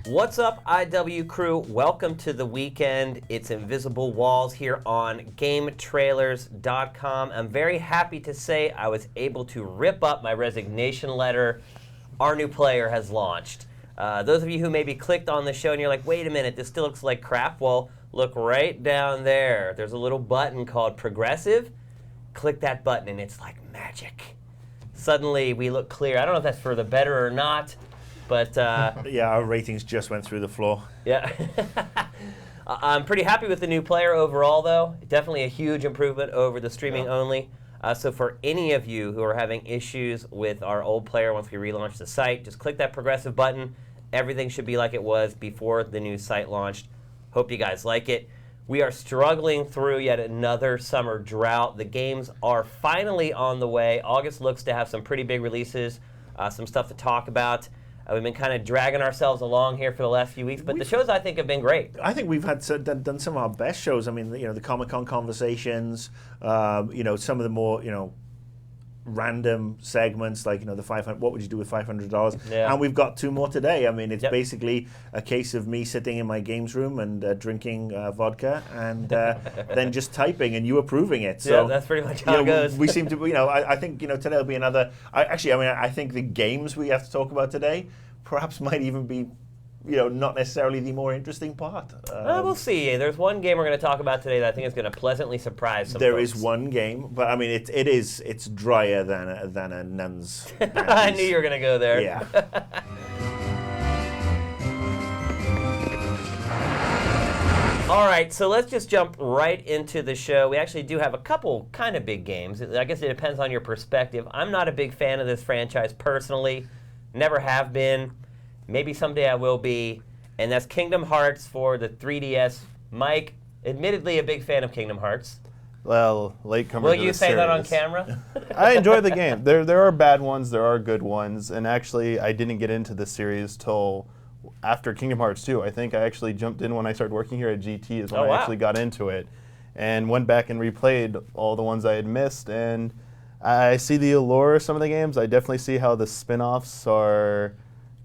What's up, IW crew? Welcome to the weekend. It's Invisible Walls here on GameTrailers.com. I'm very happy to say I was able to rip up my resignation letter. Our new player has launched. Those of you who maybe clicked on the show and you're like, wait a minute, this still looks like crap. Well, look right down there. There's a little button called Progressive. Click that button and it's like magic. Suddenly we look clear. I don't know if that's for the better or not. But yeah, our ratings just went through the floor. Yeah. I'm pretty happy with the new player overall, though. Definitely a huge improvement over the streaming only. So for any of you who are having issues with our old player once we relaunch the site, just click that progressive button. Everything should be like it was before the new site launched. Hope you guys like it. We are struggling through yet another summer drought. The games are finally on the way. August looks to have some pretty big releases, some stuff to talk about. We've been kind of dragging ourselves along here for the last few weeks, but the shows I think have been great. I think we've had done some of our best shows. I mean, the Comic-Con conversations, some of the more, random segments like, the 500, what would you do with $500? Yeah. And we've got two more today. I mean, it's basically a case of me sitting in my games room and drinking vodka and then just typing and you approving it. So yeah, that's pretty much how it goes. We seem to, I think, today will be another, I think the games we have to talk about today perhaps might even be not necessarily the more interesting part. We'll see. There's one game we're going to talk about today that I think is going to pleasantly surprise some There folks. is one game, but I mean, it's drier than a nun's. I knew you were going to go there. Yeah. All right, so let's just jump right into the show. We actually do have a couple kind of big games. I guess it depends on your perspective. I'm not a big fan of this franchise personally. Never have been. Maybe someday I will be, and that's Kingdom Hearts for the 3DS. Mike, admittedly a big fan of Kingdom Hearts. Well, latecomer Will to you the say that on series. camera? I enjoy the game. There are bad ones, there are good ones, and actually I didn't get into the series till after Kingdom Hearts 2. I think I actually jumped in when I started working here at GT is when I actually got into it, and went back and replayed all the ones I had missed, and I see the allure of some of the games. I definitely see how the spin-offs are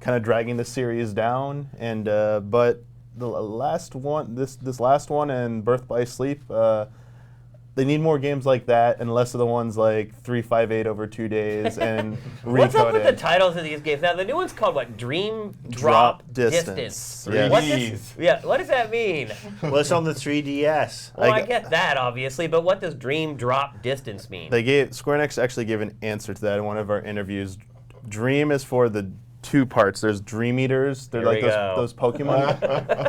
kind of dragging the series down, and but the last one, this last one, and Birth by Sleep, they need more games like that, and less of the ones like 358 over 2 days and Recoded. What's up with the titles of these games? Now the new one's called what? Dream Drop Distance. Yeah. What does that mean? Well, it's on the 3DS. Well, I get that obviously, but what does Dream Drop Distance mean? Square Enix actually gave an answer to that in one of our interviews. Dream is for the two parts. There's Dream Eaters. They're like those Pokemon.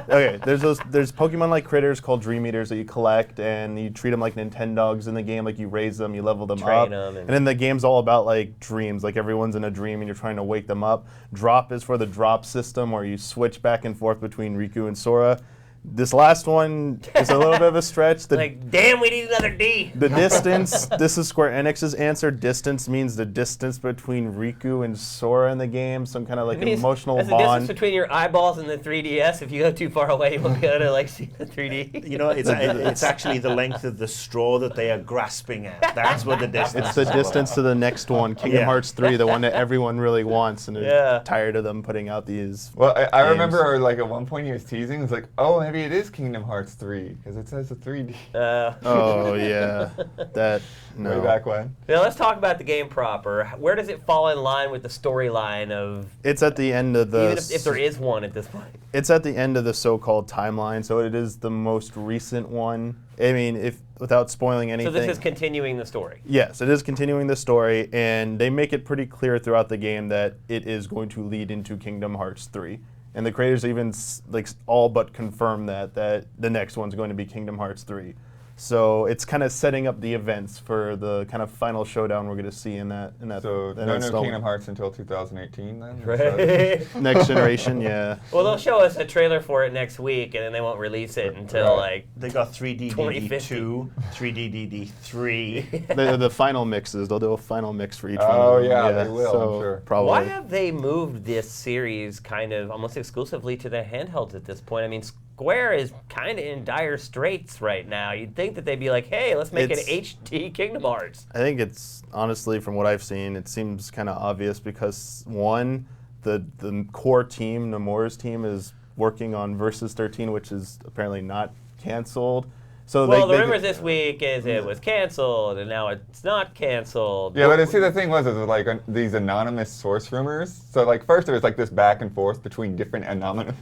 Okay, there's Pokemon-like critters called Dream Eaters that you collect, and you treat them like Nintendogs in the game. Like you raise them, you level them up, and then the game's all about like dreams. Like everyone's in a dream, and you're trying to wake them up. Drop is for the drop system, where you switch back and forth between Riku and Sora. This last one is a little bit of a stretch. Like, damn, we need another D. The distance, this is Square Enix's answer. Distance means the distance between Riku and Sora in the game, some kind of like emotional bond. That's the distance between your eyeballs and the 3DS. If you go too far away, you won't be able to like see the 3D. It's actually the length of the straw that they are grasping at. That's what the distance It's the distance to the next one, Kingdom Hearts 3, the one that everyone really wants, and is tired of them putting out these Well, I games. remember like at one point he was teasing. It's like, oh, maybe it is Kingdom Hearts 3 because it says a 3D. Oh yeah, that no. Way back when. Now let's talk about the game proper. Where does it fall in line with the storyline of? It's at the end of the. Even if there is one at this point. It's at the end of the so-called timeline, so it is the most recent one. I mean, without spoiling anything. So this is continuing the story. Yes, it is continuing the story, and they make it pretty clear throughout the game that it is going to lead into Kingdom Hearts 3. And the creators even all but confirm that the next one's going to be Kingdom Hearts 3. So it's kind of setting up the events for the kind of final showdown we're going to see in that. So no Kingdom Hearts until 2018 then? Right. Next generation, yeah. Well, they'll show us a trailer for it next week, and then they won't release it until like they got 3DDD2, 3DDD3. The final mixes. They'll do a final mix for each one. Oh yeah, they will. So I'm sure. Probably. Why have they moved this series kind of almost exclusively to the handhelds at this point? I mean, Square is kind of in dire straits right now. You'd think that they'd be like, hey, let's make an HD Kingdom Hearts. I think it's, honestly, from what I've seen, it seems kind of obvious because, one, the core team, Nomura's team, is working on Versus 13, which is apparently not canceled. So well, the rumors this week is it was canceled, and now it's not canceled. Yeah, but see, the thing was, like these anonymous source rumors. So like first there was like this back and forth between different anonymous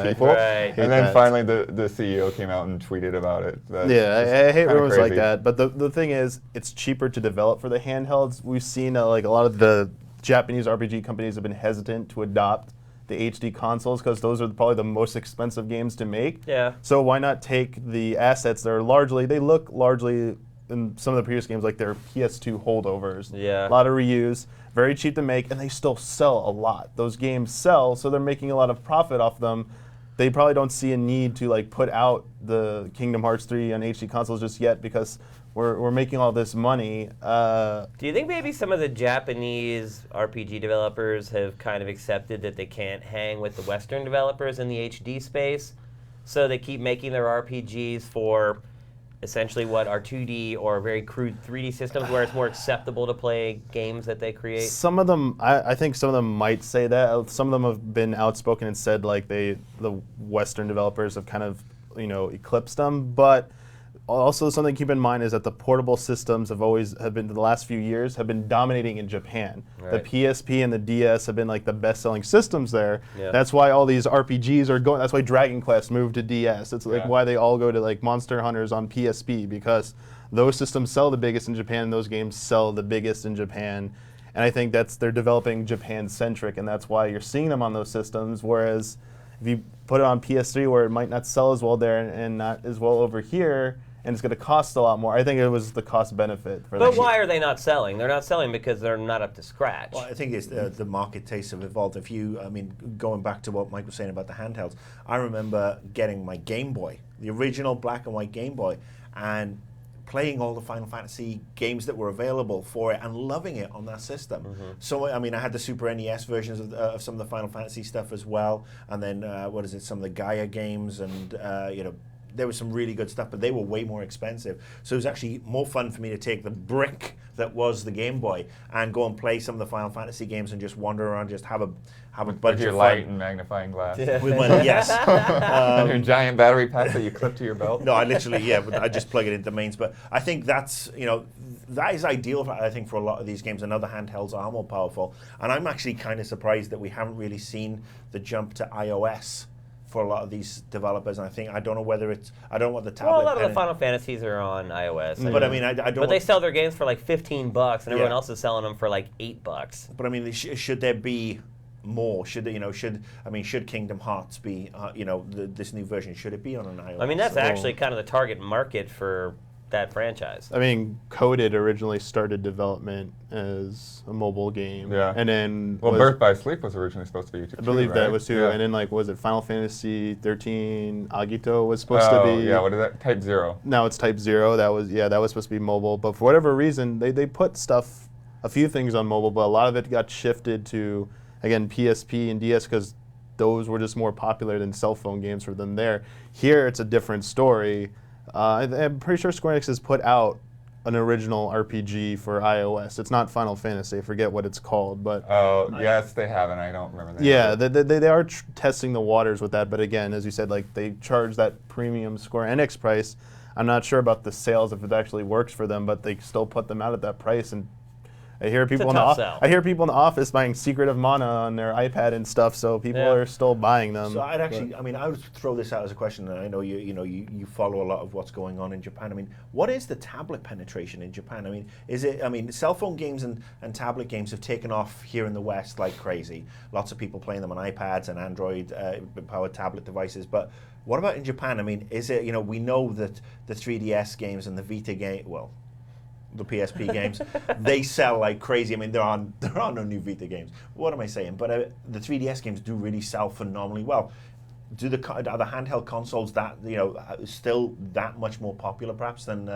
people, right. and then finally the CEO came out and tweeted about it. I hate rumors crazy. like that. But the thing is, it's cheaper to develop for the handhelds. We've seen like a lot of the Japanese RPG companies have been hesitant to adopt the HD consoles because those are probably the most expensive games to make. Yeah. So why not take the assets that are they look largely in some of the previous games like they're PS2 holdovers. Yeah. A lot of reuse, very cheap to make, and they still sell a lot. Those games sell, so they're making a lot of profit off them. They probably don't see a need to like put out the Kingdom Hearts 3 on HD consoles just yet because we're making all this money. Do you think maybe some of the Japanese RPG developers have kind of accepted that they can't hang with the Western developers in the HD space? So they keep making their RPGs for essentially what are 2D or very crude 3D systems where it's more acceptable to play games that they create? Some of them, I think some of them might say that. Some of them have been outspoken and said like the Western developers have kind of eclipsed them, but also something to keep in mind is that the portable systems have been the last few years have been dominating in Japan. Right. The PSP and the DS have been like the best-selling systems there. Yeah. That's why all these RPGs are going. That's why Dragon Quest moved to DS. It's like why they all go to like Monster Hunters on PSP because those systems sell the biggest in Japan. And those games sell the biggest in Japan, and I think they're developing Japan-centric, and that's why you're seeing them on those systems. Whereas if you put it on PS3 where it might not sell as well there and not as well over here, and it's going to cost a lot more. I think it was the cost benefit for them. But why are they not selling? They're not selling because they're not up to scratch. Well, I think it's the market tastes have evolved. Going back to what Mike was saying about the handhelds, I remember getting my Game Boy, the original black and white Game Boy, and playing all the Final Fantasy games that were available for it and loving it on that system. Mm-hmm. So, I had the Super NES versions of some of the Final Fantasy stuff as well, and then, some of the Gaia games, and, there was some really good stuff, but they were way more expensive. So it was actually more fun for me to take the brick that was the Game Boy and go and play some of the Final Fantasy games and just wander around, just have a bunch with your of light fun. and magnifying glass. Yeah. Yes. And your giant battery pack that you clip to your belt. No, I literally, but I just plug it into mains. But I think that's, that is ideal, for a lot of these games. I know the handhelds are more powerful. And I'm actually kind of surprised that we haven't really seen the jump to iOS for a lot of these developers, and I don't know whether I don't want the tablet. Well, a lot of the Final Fantasies are on iOS. But I don't. But they sell their games for like $15, and everyone Yeah. else is selling them for like $8. But should there be more? Should Kingdom Hearts be? This new version, should it be on an iOS? That's actually kind of the target market for that franchise. Coded originally started development as a mobile game. Yeah. And then Birth by Sleep was originally supposed to be YouTube. I believe right? that was too. Yeah. And then was it Final Fantasy 13 Agito was supposed to be. Yeah, what is that? Type 0. Now it's Type 0. That was supposed to be mobile. But for whatever reason, they put a few things on mobile, but a lot of it got shifted to, again, PSP and DS because those were just more popular than cell phone games for them there. Here it's a different story. I'm pretty sure Square Enix has put out an original RPG for iOS. It's not Final Fantasy. I forget what it's called, but Yes, they have, and I don't remember that. yeah, they are testing the waters with that. But again, as you said, they charge that premium Square Enix price. I'm not sure about the sales if it actually works for them, but they still put them out at that price. And I hear people in the office buying Secret of Mana on their iPad and stuff. So people are still buying them. So I would throw this out as a question, and I know you follow a lot of what's going on in Japan. What is the tablet penetration in Japan? Cell phone games and tablet games have taken off here in the West like crazy. Lots of people playing them on iPads and Android powered tablet devices, but what about in Japan? Is it, we know that the 3DS games and the Vita game, the PSP games, they sell like crazy. there are no new Vita games. What am I saying? But the 3DS games do really sell phenomenally well. Are the handheld consoles that still that much more popular perhaps than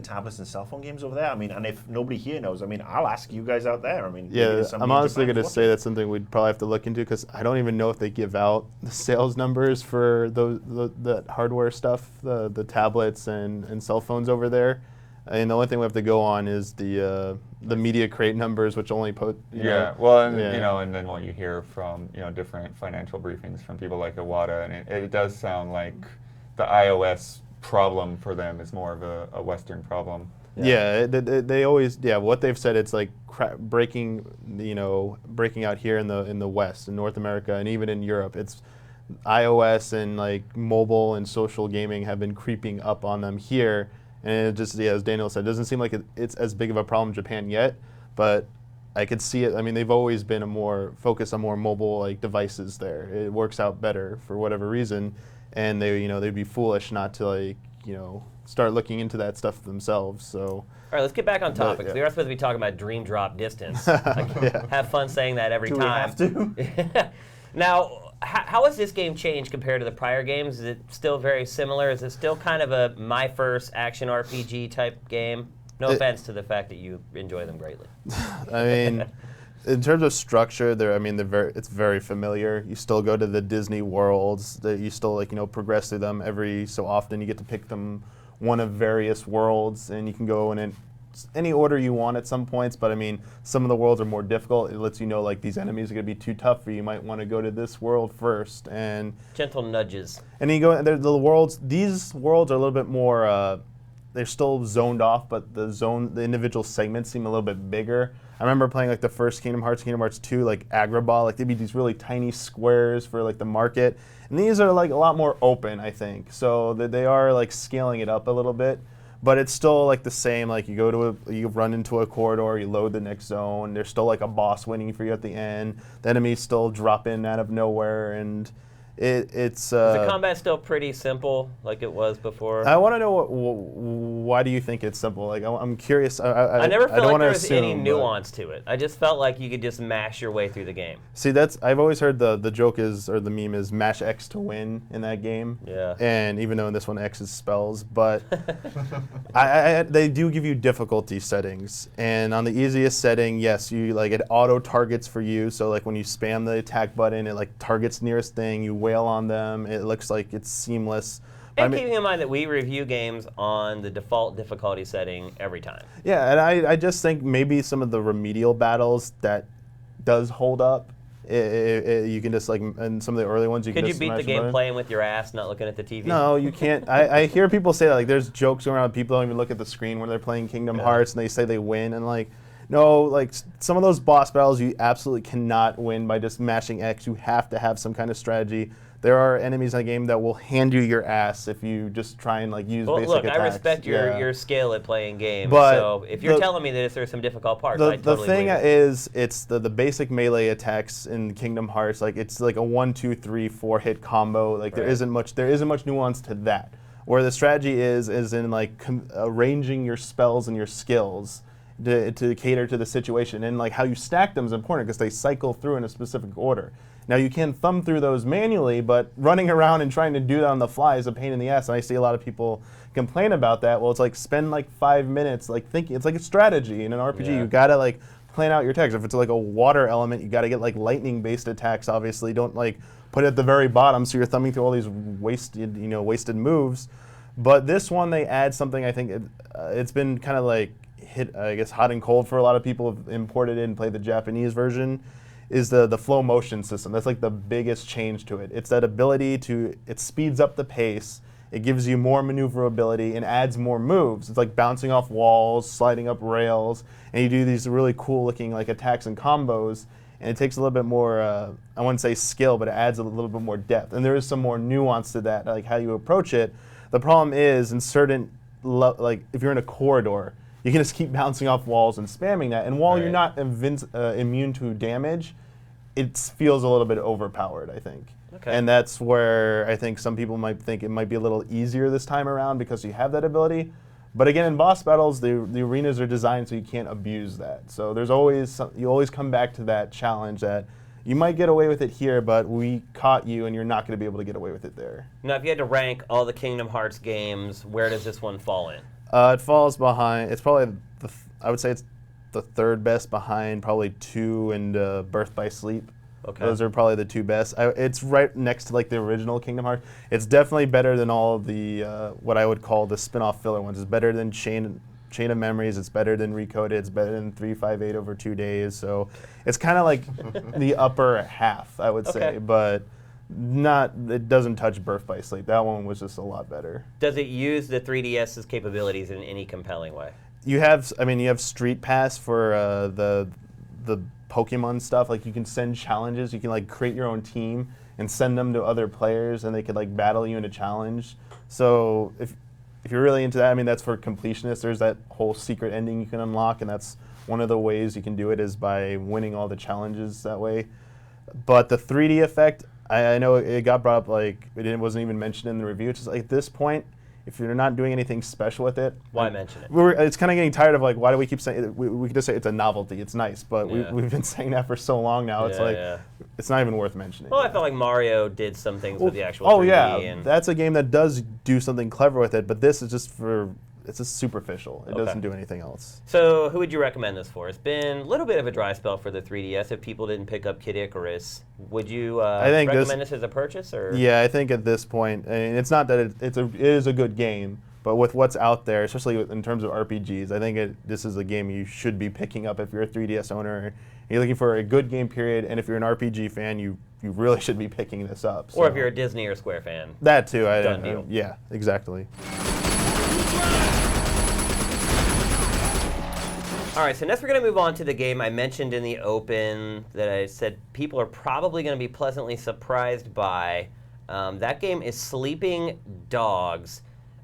tablets and cell phone games over there? And if nobody here knows, I'll ask you guys out there. I'm honestly going to say that's something we'd probably have to look into because I don't even know if they give out the sales numbers for the hardware stuff, the tablets and cell phones over there. And the only thing we have to go on is the media crate numbers, which only put well, and and then what you hear from different financial briefings from people like Iwata, and it does sound like the iOS problem for them is more of a Western problem. Yeah, they always what they've said, it's like breaking out here in the West, in North America, and even in Europe. It's iOS and like mobile and social gaming have been creeping up on them here. And it just, as Daniel said, it doesn't seem like it's as big of a problem in Japan yet, but I could see it. I mean, they've always been focused on more mobile like devices there. It works out better for whatever reason, and they'd be foolish not to start looking into that stuff themselves. So. All right, let's get back on topic. We are supposed to be talking about dream drop distance. Have fun saying that every time. Do we have to? Now, how has this game changed compared to the prior games? Is it still very similar? Is it still kind of a my first action RPG type game? No offense to the fact that you enjoy them greatly. I mean, in terms of structure, it's very familiar. You still go to the Disney worlds. You still progress through them every so often. You get to pick them one of various worlds, and you can go in any order you want at some points, but I mean, some of the worlds are more difficult. It lets you know like these enemies are going to be too tough for you. You might want to go to this world first, and gentle nudges. And then you go the worlds. These worlds are a little bit more. They're still zoned off, but the individual segments seem a little bit bigger. I remember playing like the first Kingdom Hearts 2, like Agrabah. Like they'd be these really tiny squares for like the market, and these are like a lot more open, I think. So that they are like scaling it up a little bit. But it's still like the same. Like you run into a corridor, you load the next zone. There's still like a boss waiting for you at the end. The enemies still drop in out of nowhere, and it's. Is the combat still pretty simple, like it was before? I want to know why do you think it's simple? Like I'm curious. I never felt like there was any nuance to it. I just felt like you could just mash your way through the game. See, I've always heard the joke is, or the meme is, mash X to win in that game. Yeah. And even though in this one X is spells, but they do give you difficulty settings. And on the easiest setting, yes, it auto targets for you. So like when you spam the attack button, it like targets nearest thing. You wail on them. It looks like it's seamless. And keeping in mind that we review games on the default difficulty setting every time. Yeah, and I just think maybe some of the remedial battles that does hold up. You can just and some of the early ones you Could can you just beat the smash game button. playing with your ass, not looking at the TV? No, you can't. I hear people say that, like there's jokes around. People don't even look at the screen when they're playing Kingdom Hearts, and they say they win, and like. No, like some of those boss battles, you absolutely cannot win by just mashing X. You have to have some kind of strategy. There are enemies in the game that will hand you your ass if you just try and use basic attacks. I respect your skill at playing games. But so if you're telling me that there's some difficult parts, I totally the thing believe it. is, it's the basic melee attacks in Kingdom Hearts. Like it's like a 1, 2, 3, 4 hit combo. Like there isn't much nuance to that. Where the strategy is in arranging your spells and your skills to cater to the situation, and like how you stack them is important because they cycle through in a specific order. Now you can thumb through those manually, but running around and trying to do that on the fly is a pain in the ass, and I see a lot of people complain about that. Well, it's like spend like 5 minutes thinking. It's like a strategy in an RPG. You gotta plan out your attacks. If it's like a water element, you gotta get lightning based attacks. Obviously, don't put it at the very bottom so you're thumbing through all these wasted moves. But this one they add something. I think it's been kind of hit, I guess, hot and cold for a lot of people who've imported it and played the Japanese version, is the flow motion system. That's like the biggest change to it. It's that ability it speeds up the pace, it gives you more maneuverability, and adds more moves. It's like bouncing off walls, sliding up rails, and you do these really cool looking attacks and combos, and it takes a little bit more, I wouldn't say skill, but it adds a little bit more depth. And there is some more nuance to that, like how you approach it. The problem is in certain, if you're in a corridor, you can just keep bouncing off walls and spamming that. And while you're not immune to damage, it feels a little bit overpowered, I think. Okay. And that's where I think some people might think it might be a little easier this time around because you have that ability. But again, in boss battles, the arenas are designed so you can't abuse that. So you always come back to that challenge that you might get away with it here, but we caught you and you're not going to be able to get away with it there. Now, if you had to rank all the Kingdom Hearts games, where does this one fall in? It falls behind. It's probably I would say it's the third best behind probably 2 and Birth by Sleep. Okay. Those are probably the 2 best. It's right next to the original Kingdom Hearts. It's definitely better than all of the what I would call the spin-off filler ones. It's better than Chain Chain of Memories. It's better than Recoded. It's better than 358 over 2 days. So it's kind of like the upper half, I would say, but it doesn't touch Birth by Sleep. That one was just a lot better. Does it use the 3DS's capabilities in any compelling way? You have Street Pass for the Pokemon stuff. Like, you can send challenges. You can like create your own team and send them to other players, and they could like battle you in a challenge. So if you're really into that, I mean, that's for completionists. There's that whole secret ending you can unlock, and that's one of the ways you can do it is by winning all the challenges that way. But the 3D effect, I know it got brought up, like it wasn't even mentioned in the review. It's just like, at this point, if you're not doing anything special with it, why mention it? It's kind of getting tired of like, why do we keep saying it? We could just say it's a novelty, it's nice, but we've been saying that for so long now. It's it's not even worth mentioning. Well, I felt like Mario did some things with the actual 3D. Oh yeah, that's a game that does do something clever with it, but this is just it's just superficial. It doesn't do anything else. So who would you recommend this for? It's been a little bit of a dry spell for the 3DS. If people didn't pick up Kid Icarus, would you recommend this as a purchase? Or? Yeah, I think at this point, and it's not that it is a good game, but with what's out there, especially in terms of RPGs, I think this is a game you should be picking up if you're a 3DS owner. You're looking for a good game period, and if you're an RPG fan, you really should be picking this up. Or if you're a Disney or Square fan. That too. Done deal. Yeah, exactly. All right, so next we're going to move on to the game I mentioned in the open that I said people are probably going to be pleasantly surprised by. That game is Sleeping Dogs.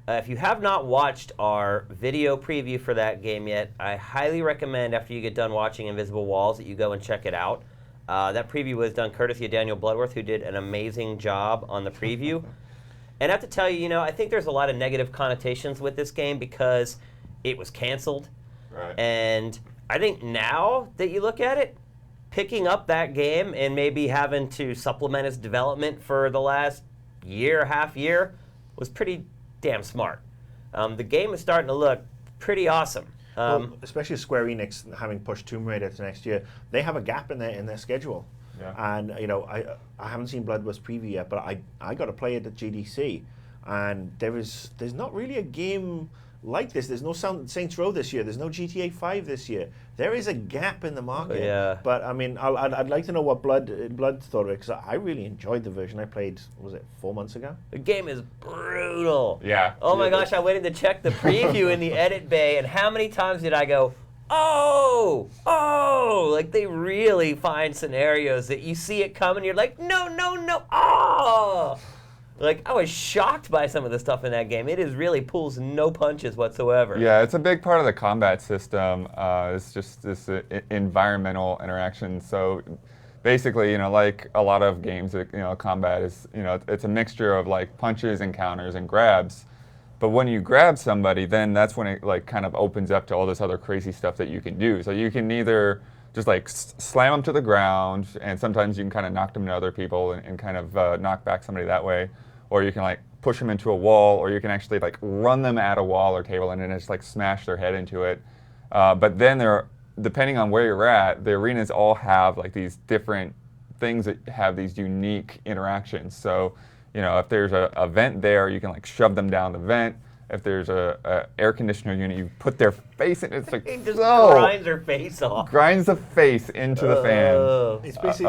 If you have not watched our video preview for that game yet, I highly recommend after you get done watching Invisible Walls that you go and check it out. That preview was done courtesy of Daniel Bloodworth, who did an amazing job on the preview. And I have to tell you, I think there's a lot of negative connotations with this game because it was canceled. Right. And I think now that you look at it, picking up that game and maybe having to supplement its development for the last half year, was pretty damn smart. The game is starting to look pretty awesome. Well, especially Square Enix having pushed Tomb Raider to next year, they have a gap in their schedule. Yeah. And I haven't seen Bloodlust preview yet, but I got to play it at GDC, and there's not really a game like this. There's no Saints Row this year. There's no GTA 5 this year. There is a gap in the market. Yeah. But I mean, I'd like to know what Blood thought of it, because I really enjoyed the version I played. Was it 4 months ago? The game is brutal. Yeah. Oh my gosh! I went in to check the preview in the edit bay, and how many times did I go, oh! Like, they really find scenarios that you see it coming, you're like, no, oh! Like, I was shocked by some of the stuff in that game. It really pulls no punches whatsoever. Yeah, it's a big part of the combat system. It's just this environmental interaction. So basically, like a lot of games, combat is, it's a mixture of like punches and counters and grabs. But when you grab somebody, then that's when it like kind of opens up to all this other crazy stuff that you can do. So you can either just like slam them to the ground, and sometimes you can kind of knock them to other people and kind of knock back somebody that way. Or you can like push them into a wall, or you can actually like run them at a wall or table and then just like smash their head into it. But then depending on where you're at, the arenas all have like these different things that have these unique interactions. So, if there's a vent there, you can like shove them down the vent. If there's a air conditioner unit, you put their face in. It's like It just grinds their face off. Grinds the face into the fan. It's basically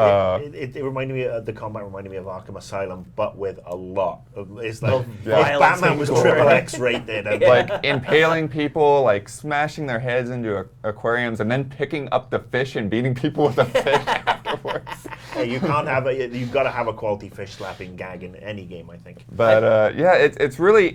it reminded me of the combat reminded me of Arkham Asylum, but with a lot of it's like if Batman was triple X rated. And like impaling people, like smashing their heads into aquariums, and then picking up the fish and beating people with the fish afterwards. You can't have you've got to have a quality fish slapping gag in any game, I think. But it's really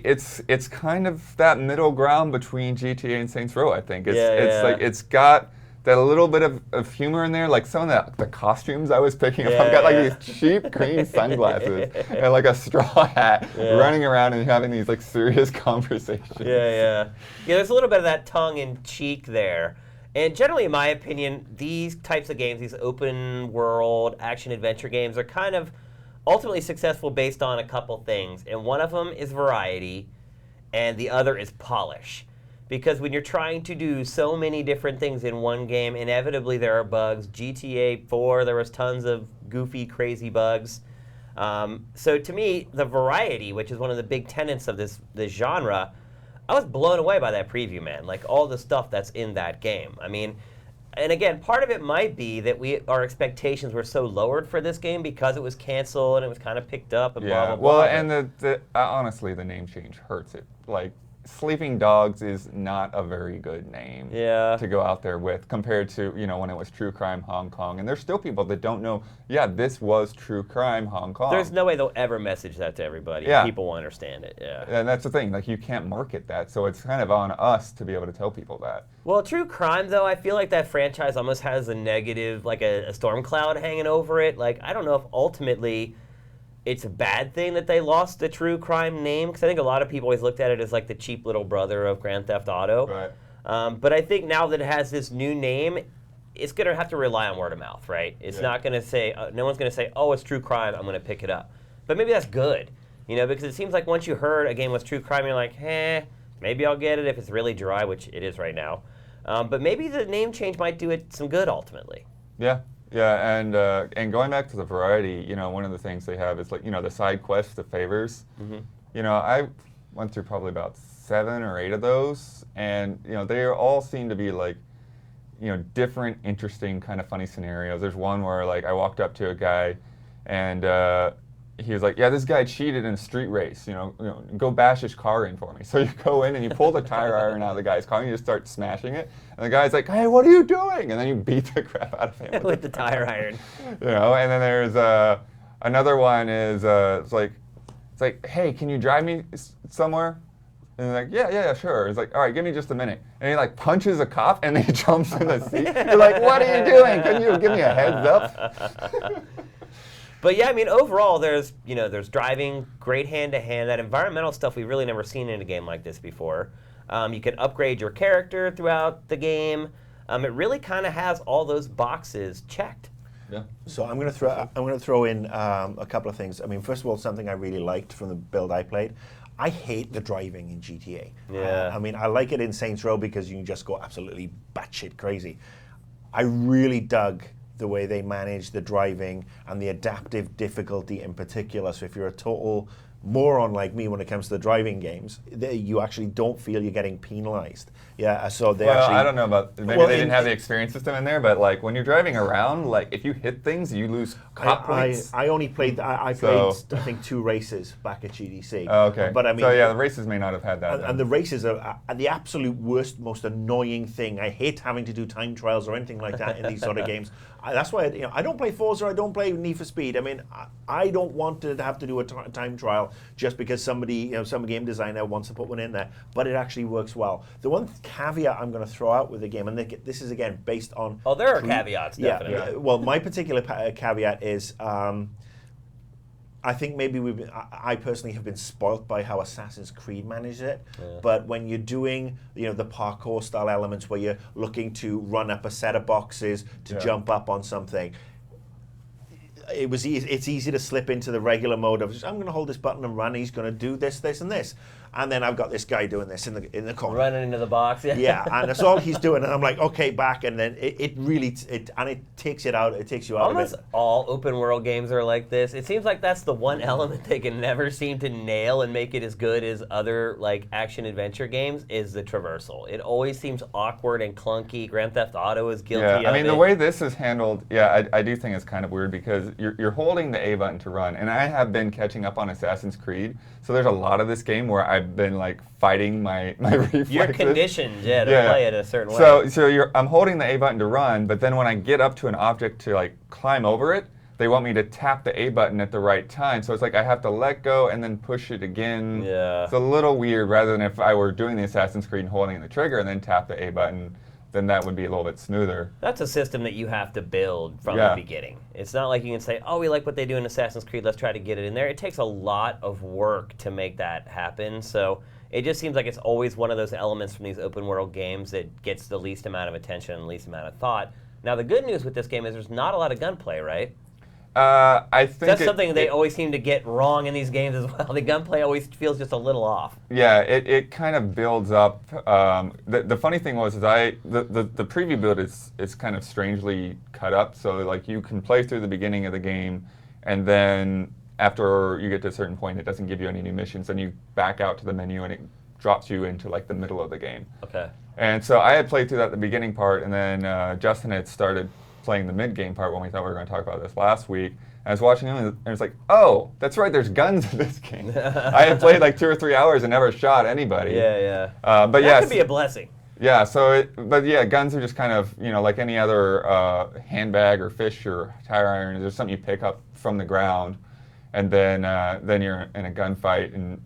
kind of that middle ground between GTA and Saints Row. I think it's like it's got that a little bit of humor in there. Like some of the costumes I was picking up, I've got like these cheap green sunglasses and like a straw hat, running around and having these like serious conversations. Yeah. There's a little bit of that tongue in cheek there. And generally, in my opinion, these types of games, these open world action adventure games, are kind of ultimately successful based on a couple things. And one of them is variety, and the other is polish. Because when you're trying to do so many different things in one game, inevitably there are bugs. GTA 4, there was tons of goofy, crazy bugs. So to me, the variety, which is one of the big tenets of this genre, I was blown away by that preview, man. Like all the stuff that's in that game. I mean, and again, part of it might be that our expectations were so lowered for this game because it was canceled and it was kind of picked up and blah, blah, blah. Well, and honestly, the name change hurts it. Like, Sleeping Dogs is not a very good name to go out there with compared to, when it was True Crime Hong Kong. And there's still people that don't know, this was True Crime Hong Kong. There's no way they'll ever message that to everybody. Yeah. People will understand it, And that's the thing. Like, you can't market that. So it's kind of on us to be able to tell people that. Well, True Crime, though, I feel like that franchise almost has a negative, like a storm cloud hanging over it. Like, I don't know if ultimately it's a bad thing that they lost the True Crime name, because I think a lot of people always looked at it as like the cheap little brother of Grand Theft Auto. Right. But I think now that it has this new name, it's going to have to rely on word of mouth, right? It's not going to say, no one's going to say, oh, it's True Crime, I'm going to pick it up. But maybe that's good, because it seems like once you heard a game was True Crime, you're like, maybe I'll get it if it's really dry, which it is right now. But maybe the name change might do it some good ultimately. Yeah. Yeah, and going back to the variety, one of the things they have is like, the side quests, the favors. Mm-hmm. I went through probably about 7 or 8 of those, and they all seem to be like, different, interesting, kind of funny scenarios. There's one where like I walked up to a guy, and he was like, yeah, this guy cheated in a street race. Go bash his car in for me. So you go in and you pull the tire iron out of the guy's car and you just start smashing it. And the guy's like, hey, what are you doing? And then you beat the crap out of him with the tire iron. And then there's another one is it's like, hey, can you drive me somewhere? And they're like, yeah, sure. He's like, all right, give me just a minute. And he like punches a cop and then he jumps in the seat. You're like, what are you doing? Couldn't you give me a heads up? But yeah, I mean, overall, there's driving, great hand-to-hand. That environmental stuff we've really never seen in a game like this before. You can upgrade your character throughout the game. It really kind of has all those boxes checked. Yeah. So I'm going to throw in a couple of things. I mean, first of all, something I really liked from the build I played. I hate the driving in GTA. Yeah. I mean, I like it in Saints Row because you can just go absolutely batshit crazy. I really dug the way they manage the driving and the adaptive difficulty in particular. So if you're a total moron like me when it comes to the driving games, you actually don't feel you're getting penalized. Yeah, so they actually... I don't know about... Maybe they didn't have the experience system in there, but like when you're driving around, like if you hit things, you lose cop points. I only played... I played, I think, 2 races back at GDC. Oh, okay. But I mean... So yeah, the races may not have had that. And the races are the absolute worst, most annoying thing. I hate having to do time trials or anything like that in these sort of games. That's why I don't play Forza, I don't play Need for Speed. I mean, I don't want to have to do a time trial just because somebody, some game designer wants to put one in there. But it actually works well. The one caveat I'm going to throw out with the game, and this is again based on... Oh, there are caveats, definitely. Yeah, well, my particular caveat is... I think maybe I personally have been spoilt by how Assassin's Creed managed it. Yeah. But when you're doing, the parkour style elements where you're looking to run up a set of boxes to jump up on something, it's easy to slip into the regular mode of I'm going to hold this button and run. He's going to do this, this, and this. And then I've got this guy doing this in the corner. Running into the box, yeah, and that's all he's doing. And I'm like, okay, back. And then it really takes you out of it. Almost all open world games are like this. It seems like that's the one element they can never seem to nail and make it as good as other like action adventure games is the traversal. It always seems awkward and clunky. Grand Theft Auto is guilty of it. I mean, the way this is handled, I do think it's kind of weird because you're holding the A button to run. And I have been catching up on Assassin's Creed. So there's a lot of this game where I've been like fighting my reflexes. You're conditioned, to play it a certain way. So I'm holding the A button to run, but then when I get up to an object to like climb over it, they want me to tap the A button at the right time. So it's like I have to let go and then push it again. Yeah. It's a little weird rather than if I were doing the Assassin's Creed and holding the trigger and then tap the A button. Then that would be a little bit smoother. That's a system that you have to build from the beginning. It's not like you can say, oh, we like what they do in Assassin's Creed, let's try to get it in there. It takes a lot of work to make that happen. So it just seems like it's always one of those elements from these open world games that gets the least amount of attention and least amount of thought. Now, the good news with this game is there's not a lot of gunplay, right? I think that's something they always seem to get wrong in these games as well. The gunplay always feels just a little off. Yeah, it kind of builds up. The funny thing was the preview build is kind of strangely cut up. So like you can play through the beginning of the game, and then after you get to a certain point, it doesn't give you any new missions. Then you back out to the menu, and it drops you into like the middle of the game. Okay. And so I had played through that the beginning part, and then Justin had started playing the mid-game part when we thought we were going to talk about this last week. I was watching him, and it was like, oh, that's right, there's guns in this game. I had played like 2 or 3 hours and never shot anybody. Yeah. But that could be a blessing. Yeah, but guns are just kind of, like any other handbag or fish or tire iron. There's something you pick up from the ground, and then you're in a gunfight, and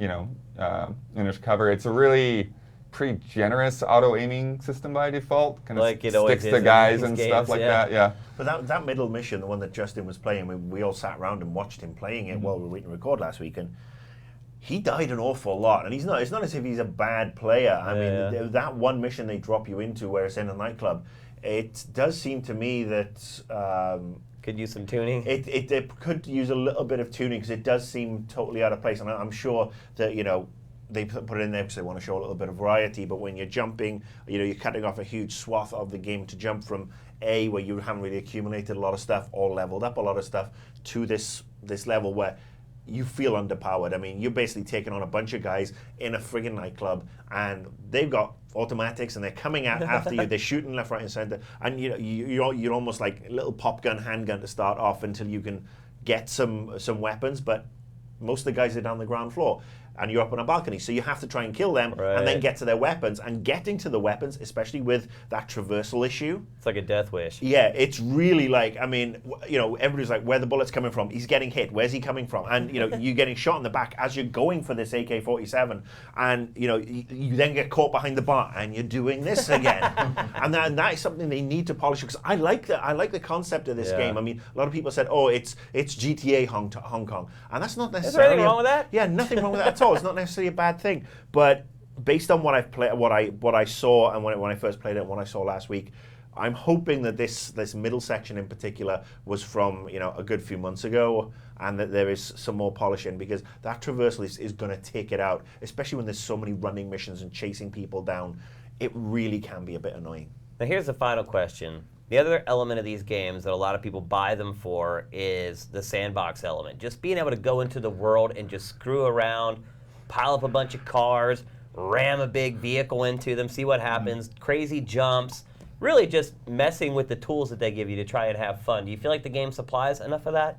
and there's cover. It's a really pretty generous auto-aiming system by default. Kind of like it always sticks is to guys in and these stuff games, like yeah. that. Yeah. But that middle mission, the one that Justin was playing, we all sat around and watched him playing it while we were waiting to record last week, and he died an awful lot. And it's not as if he's a bad player. I mean, that one mission they drop you into where it's in a nightclub, it does seem to me that could use some tuning. It could use a little bit of tuning, because it does seem totally out of place. And I'm sure that they put it in there because they want to show a little bit of variety. But when you're jumping, you're cutting off a huge swath of the game to jump from A, where you haven't really accumulated a lot of stuff or leveled up a lot of stuff, to this level where you feel underpowered. I mean, you're basically taking on a bunch of guys in a friggin' nightclub, and they've got automatics, and they're coming out after you. They're shooting left, right, and center, and you're almost like a little pop gun, handgun to start off until you can get some weapons. But most of the guys are down the ground floor, and you're up on a balcony, so you have to try and kill them and then get to their weapons. And getting to the weapons, especially with that traversal issue, it's like a death wish. Yeah, it's really like, I mean, everybody's like, where the bullet's coming from? He's getting hit. Where's he coming from? And you're getting shot in the back as you're going for this AK-47, and you then get caught behind the bar, and you're doing this again. and that is something they need to polish, because I like the concept of this game. I mean, a lot of people said, oh, it's GTA Hong Kong, and that's not necessarily. Is there anything wrong with that? Yeah, nothing wrong with that at all. It's not necessarily a bad thing, but based on what I've played, what I saw, and when I first played it, and what I saw last week, I'm hoping that this middle section in particular was from a good few months ago, and that there is some more polishing, because that traversal is going to take it out, especially when there's so many running missions and chasing people down. It really can be a bit annoying. Now here's the final question. The other element of these games that a lot of people buy them for is the sandbox element. Just being able to go into the world and just screw around, pile up a bunch of cars, ram a big vehicle into them, see what happens, crazy jumps, really just messing with the tools that they give you to try and have fun. Do you feel like the game supplies enough of that?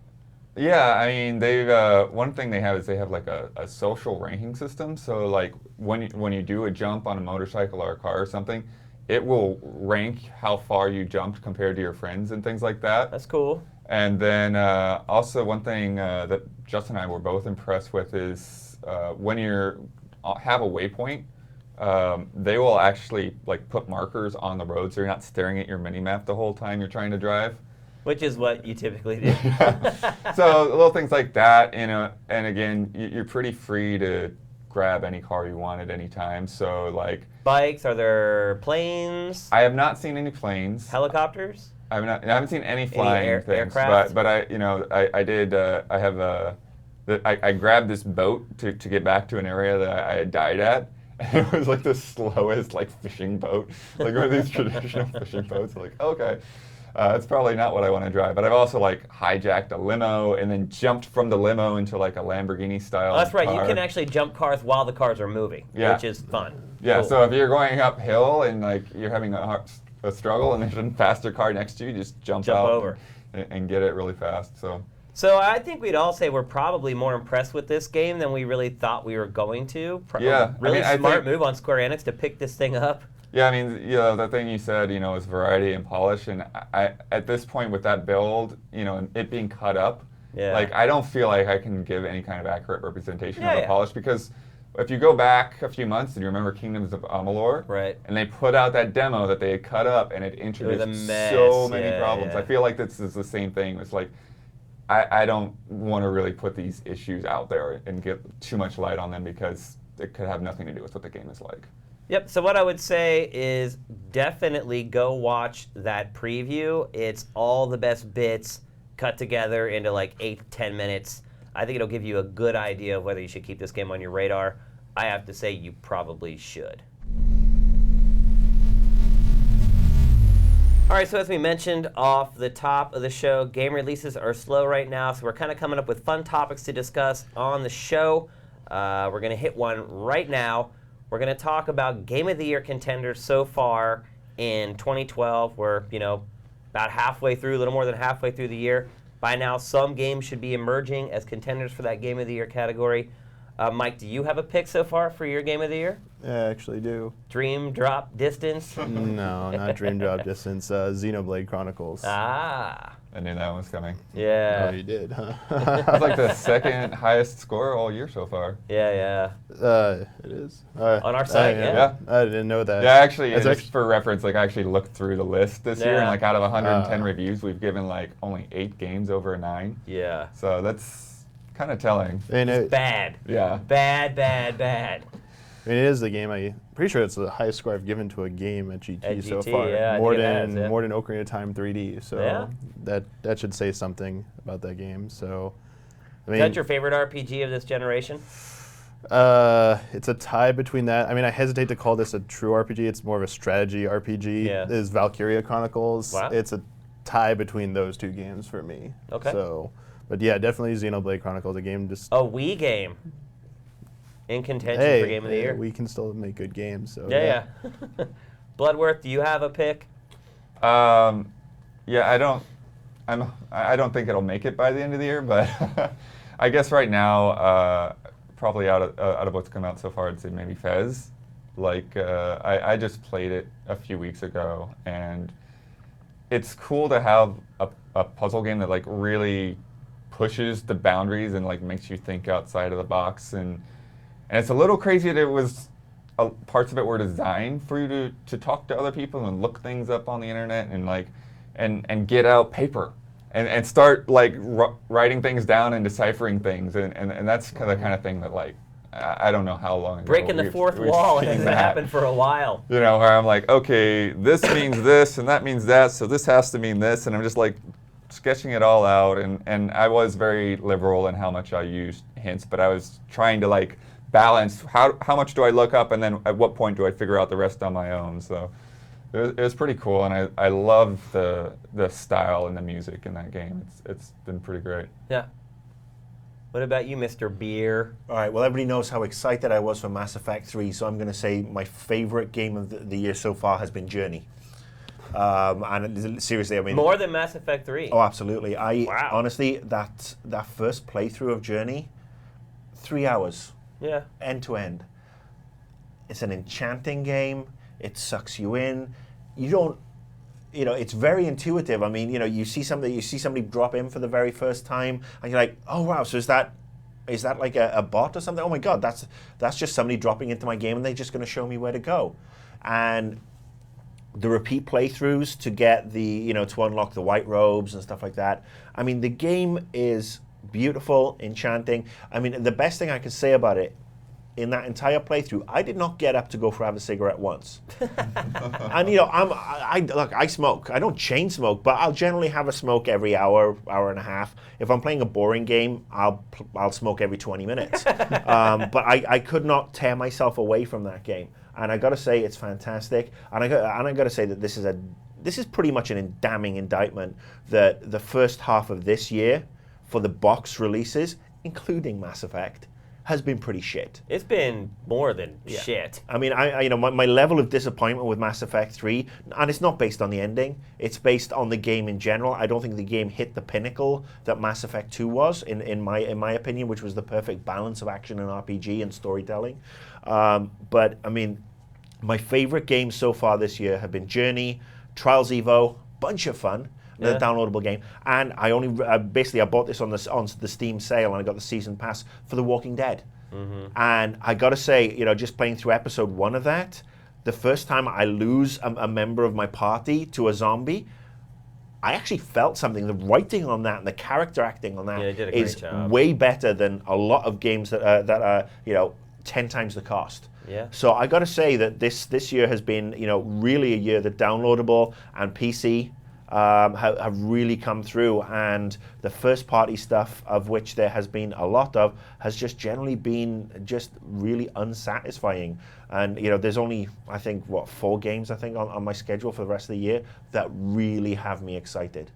Yeah, I mean, they've one thing they have is they have like a social ranking system. So like when you do a jump on a motorcycle or a car or something, it will rank how far you jumped compared to your friends and things like that. That's cool. And then also one thing that Justin and I were both impressed with is when you have a waypoint, they will actually like put markers on the road, so you're not staring at your mini-map the whole time you're trying to drive. Which is what you typically do. So little things like that, and again, you're pretty free to grab any car you want at any time. So like bikes, are there planes? I have not seen any planes. Helicopters? I haven't seen any flying things. Aircraft? But I grabbed this boat to get back to an area that I had died at. And it was like the slowest like fishing boat, like one of these traditional fishing boats. Like, okay, it's probably not what I want to drive. But I've also like hijacked a limo and then jumped from the limo into like a Lamborghini style Oh, that's right. car. You can actually jump cars while the cars are moving, which is fun. Yeah. Cool. So if you're going uphill and like you're having a struggle and there's a faster car next to you, just jump out over and get it really fast. So I think we'd all say we're probably more impressed with this game than we really thought we were going to. Yeah. Really smart move on Square Enix to pick this thing up. Yeah, I mean, the thing you said, is variety and polish, and I at this point with that build, it being cut up, like I don't feel like I can give any kind of accurate representation of the polish, because if you go back a few months and you remember Kingdoms of Amalur, right, and they put out that demo that they had cut up and it introduced so many problems. I feel like this is the same thing. It's like I don't want to really put these issues out there and get too much light on them, because it could have nothing to do with what the game is like. Yep, so what I would say is definitely go watch that preview. It's all the best bits cut together into like 8 to 10 minutes. I think it'll give you a good idea of whether you should keep this game on your radar. I have to say you probably should. All right, so as we mentioned off the top of the show, game releases are slow right now, so we're kind of coming up with fun topics to discuss on the show. We're going to hit one right now. We're going to talk about Game of the Year contenders so far in 2012. We're, about halfway through, a little more than halfway through the year. By now, some games should be emerging as contenders for that Game of the Year category. Mike, do you have a pick so far for your Game of the Year? Yeah, I actually do. Dream Drop Distance? No, not Dream Drop Distance. Xenoblade Chronicles. Ah. I knew that was coming. Yeah. Oh, you did, huh? It's like the second highest score all year so far. Yeah. It is. On our site, yeah. I didn't know that. Yeah, actually, That's just for reference, I actually looked through the list this year, and out of 110 reviews, we've given only 8 games over a 9. Yeah. So that's kind of telling. It's bad. Yeah. Bad. I mean, it is the game. I'm pretty sure it's the highest score I've given to a game at GT so far. Yeah, more than Ocarina of Time 3D. So yeah. that should say something about that game. So, I mean, is that your favorite RPG of this generation? It's a tie between that. I mean, I hesitate to call this a true RPG. It's more of a strategy RPG. Yeah. Is Valkyria Chronicles. Wow. It's a tie between those two games for me. Okay. So, but yeah, definitely Xenoblade Chronicles. A game just A Wii game. In contention for Game of the Year. We can still make good games. So Yeah. Bloodworth, do you have a pick? Yeah, I don't think it'll make it by the end of the year, but I guess right now, probably out of what's come out so far, I'd say maybe Fez. I just played it a few weeks ago, and it's cool to have a puzzle game that really pushes the boundaries and makes you think outside of the box, and it's a little crazy that it was parts of it were designed for you to talk to other people and look things up on the internet and get out paper and start writing things down and deciphering things, and that's the kind of thing that I don't know how long ago Breaking the fourth wall. It hasn't happened for a while. Where I'm okay, this means this and that means that, so this has to mean this, and I'm just sketching it all out, and I was very liberal in how much I used hints, but I was trying to balance how much do I look up, and then at what point do I figure out the rest on my own. So it was pretty cool, and I love the style and the music in that game. It's been pretty great. Yeah. What about you, Mr. Beer? All right, well, everybody knows how excited I was for Mass Effect 3, so I'm going to say my favorite game of the year so far has been Journey. And seriously, I mean... More than Mass Effect 3? Oh, absolutely. Wow. Honestly, that first playthrough of Journey, 3 hours. Yeah. End to end. It's an enchanting game. It sucks you in. You don't... it's very intuitive. I mean, you see somebody drop in for the very first time, and you're like, oh wow, so is that like a bot or something? Oh my god, that's just somebody dropping into my game, and they're just going to show me where to go. And the repeat playthroughs to get to unlock the white robes and stuff like that. I mean, the game is beautiful, enchanting. I mean, the best thing I can say about it, in that entire playthrough, I did not get up to go have a cigarette once. And I smoke. I don't chain smoke, but I'll generally have a smoke every hour and a half. If I'm playing a boring game, I'll smoke every 20 minutes. But I could not tear myself away from that game. And I got to say, it's fantastic. And I got to say that this is pretty much an damning indictment that the first half of this year, for the box releases, including Mass Effect, has been pretty shit. It's been more than shit. I mean, my level of disappointment with Mass Effect 3, and it's not based on the ending, it's based on the game in general. I don't think the game hit the pinnacle that Mass Effect 2 was, in my opinion, which was the perfect balance of action and RPG and storytelling. But, I mean, my favorite games so far this year have been Journey, Trials Evo, bunch of fun. The downloadable game, and I bought this on the Steam sale, and I got the season pass for The Walking Dead. Mm-hmm. And I got to say, just playing through episode 1 of that, the first time I lose a member of my party to a zombie, I actually felt something. The writing on that and the character acting on that is way better than a lot of games that are 10 times the cost. Yeah. So I got to say that this year has been really a year that downloadable and PC have really come through, and the first party stuff, of which there has been a lot of, has just generally been just really unsatisfying. And there's only, I think, 4 games on my schedule for the rest of the year that really have me excited.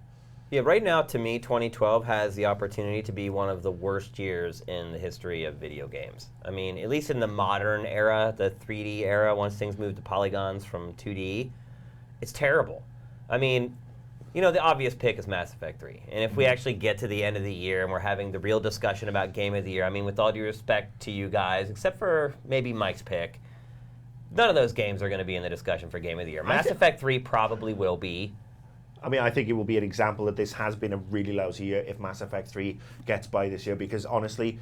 Yeah, right now, to me, 2012 has the opportunity to be one of the worst years in the history of video games. I mean, at least in the modern era, the 3D era, once things moved to polygons from 2D, it's terrible. I mean, you know, the obvious pick is Mass Effect 3. And if we actually get to the end of the year and we're having the real discussion about Game of the Year, I mean, with all due respect to you guys, except for maybe Mike's pick, none of those games are going to be in the discussion for Game of the Year. Mass Effect 3 probably will be. I mean, I think it will be an example that this has been a really lousy year if Mass Effect 3 gets by this year, because honestly,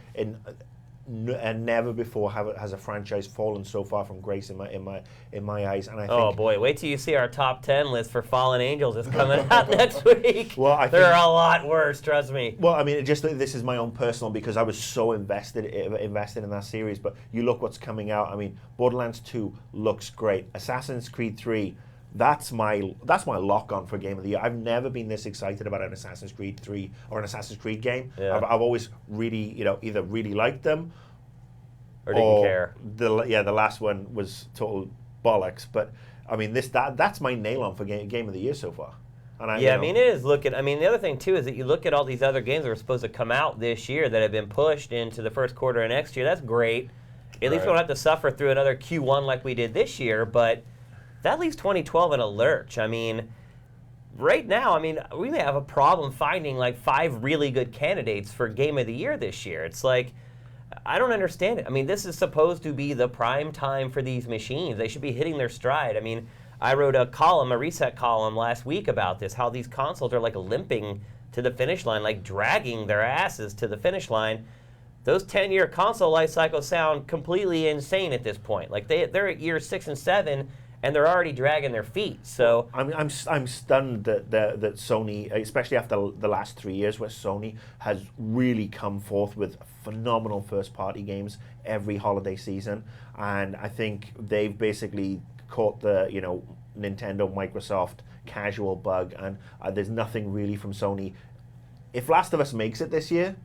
never before has a franchise fallen so far from grace in my eyes. And I think, oh boy, wait till you see our top 10 list for Fallen Angels is coming out next week. Well, they're a lot worse, trust me. Well, I mean, this is my own personal, because I was so invested in that series. But you look what's coming out. I mean, Borderlands 2 looks great. Assassin's Creed 3. That's my lock on for Game of the Year. I've never been this excited about an Assassin's Creed 3 or an Assassin's Creed game. Yeah. I've always really, either really liked them or didn't care. The last one was total bollocks. But I mean, that's my nail on for Game of the Year so far. And I mean, it is. The other thing too is that you look at all these other games that were supposed to come out this year that have been pushed into the first quarter of next year. That's great. At least we don't have to suffer through another Q1 like we did this year, but that leaves 2012 in a lurch. I mean, right now, I mean, we may have a problem finding like 5 really good candidates for Game of the Year this year. It's like, I don't understand it. I mean, this is supposed to be the prime time for these machines. They should be hitting their stride. I mean, I wrote a reset column last week about this, how these consoles are like limping to the finish line, like dragging their asses to the finish line. Those 10-year console life cycles sound completely insane at this point. Like they're at year 6 and 7, and they're already dragging their feet. So I'm stunned that Sony, especially after the last 3 years, where Sony has really come forth with phenomenal first-party games every holiday season, and I think they've basically caught the Nintendo, Microsoft casual bug, and there's nothing really from Sony. If Last of Us makes it this year.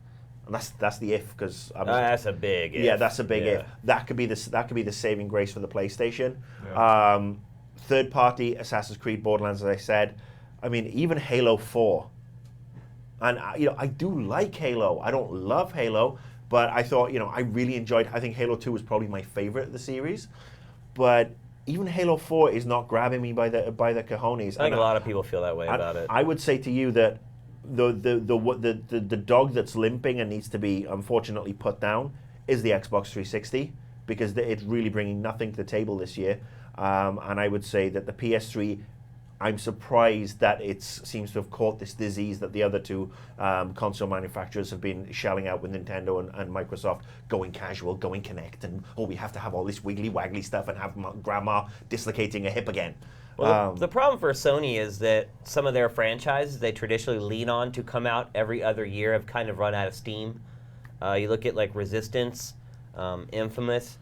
And that's the if, because that's a big if. Yeah, that's a big if. That could be the saving grace for the PlayStation. Yeah. Third party Assassin's Creed, Borderlands, as I said. I mean, even Halo 4. And I do like Halo. I don't love Halo, but I thought I really enjoyed. I think Halo 2 was probably my favorite of the series, but even Halo 4 is not grabbing me by the cojones. I think a lot of people feel that way about it. I would say to you that the dog that's limping and needs to be unfortunately put down is the Xbox 360, because it's really bringing nothing to the table this year. And I would say that the PS3, I'm surprised that it seems to have caught this disease that the other two console manufacturers have been shelling out with Nintendo and Microsoft, going casual, going Kinect, and we have to have all this wiggly waggly stuff and have grandma dislocating a hip again. Well, the problem for Sony is that some of their franchises they traditionally lean on to come out every other year have kind of run out of steam. You look at like Resistance, Infamous,